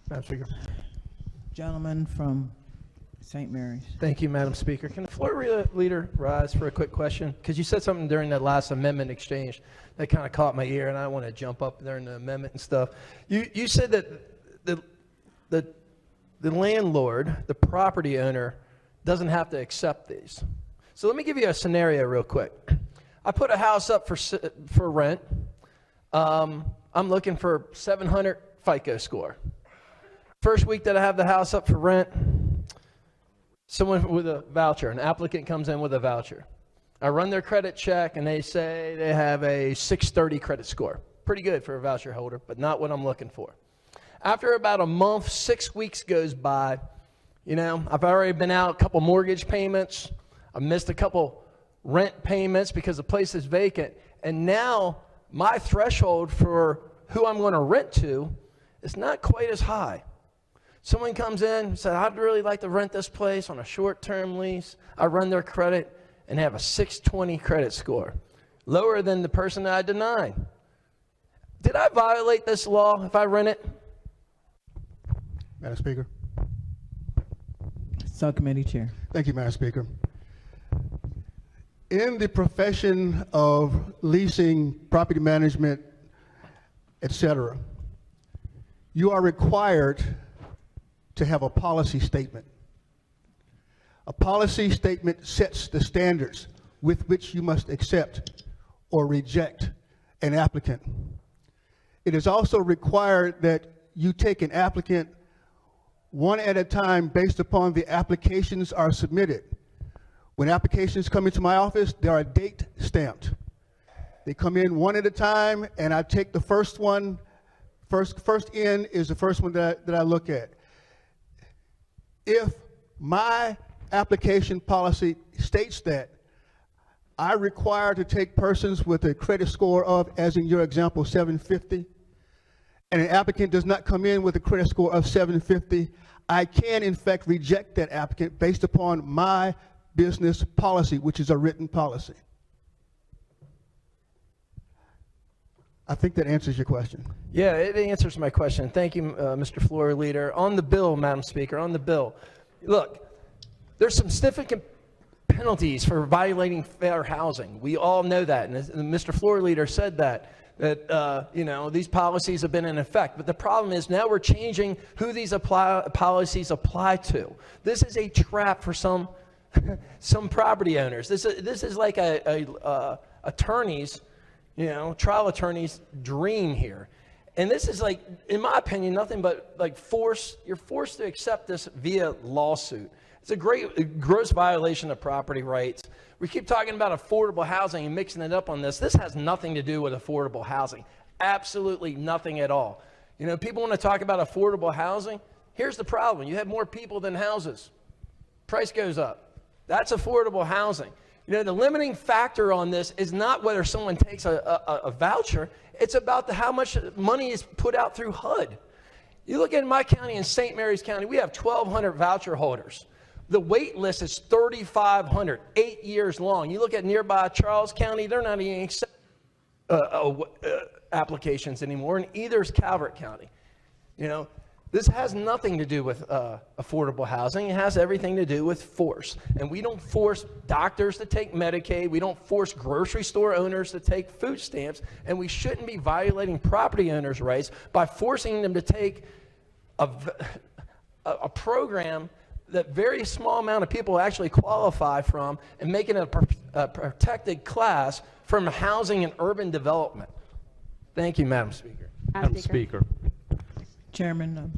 Madam Speaker. Gentleman from St. Mary's. Thank you, Madam Speaker. Can the floor leader rise for a quick question? Because you said something during that last amendment exchange that kind of caught my ear, and I want to jump up during the amendment and stuff. You said that the landlord, the property owner, doesn't have to accept these. So let me give you a scenario real quick. I put a house up for rent. I'm looking for 700 FICO score. First week that I have the house up for rent, someone with a voucher, an applicant comes in with a voucher. I run their credit check and they say they have a 630 credit score. Pretty good for a voucher holder, but not what I'm looking for. After about a month, 6 weeks goes by, I've already been out a couple mortgage payments. I missed a couple rent payments because the place is vacant. And now my threshold for who I'm going to rent to is not quite as high. Someone comes in and said, I'd really like to rent this place on a short-term lease. I run their credit and have a 620 credit score, lower than the person that I denied. Did I violate this law if I rent it? Madam Speaker. Subcommittee Chair. Thank you, Madam Speaker. In the profession of leasing, property management, etc., you are required to have a policy statement. A policy statement sets the standards with which you must accept or reject an applicant. It is also required that you take an applicant one at a time based upon the applications are submitted. When applications come into my office, they are date stamped. They come in one at a time, and I take the first one. First in is the first one that I look at. If my application policy states that I require to take persons with a credit score of, as in your example, 750, and an applicant does not come in with a credit score of 750, I can in fact reject that applicant based upon my business policy, which is a written policy. I think that answers your question. Yeah, it answers my question. Thank you, Mr. Floor Leader. On the bill, Madam Speaker, on the bill, look, there's some significant penalties for violating fair housing. We all know that, and Mr. Floor Leader said that these policies have been in effect. But the problem is now we're changing who these policies apply to. This is a trap for some property owners. This is like a attorney's, trial attorney's dream here. And this is like, in my opinion, nothing but like you're forced to accept this via lawsuit. It's a gross violation of property rights. We keep talking about affordable housing and mixing it up on this. This has nothing to do with affordable housing. Absolutely nothing at all. People want to talk about affordable housing. Here's the problem. You have more people than houses. Price goes up. That's affordable housing. The limiting factor on this is not whether someone takes a voucher. It's about how much money is put out through HUD. You look at my county, in St. Mary's County, we have 1,200 voucher holders. The wait list is 3,500, 8 years long. You look at nearby Charles County, they're not even accepting applications anymore, and either is Calvert County. This has nothing to do with affordable housing. It has everything to do with force. And we don't force doctors to take Medicaid. We don't force grocery store owners to take food stamps. And we shouldn't be violating property owners' rights by forcing them to take a program that very small amount of people actually qualify from and making it a protected class from housing and urban development. Thank you, Madam Speaker. Madam Speaker. Chairman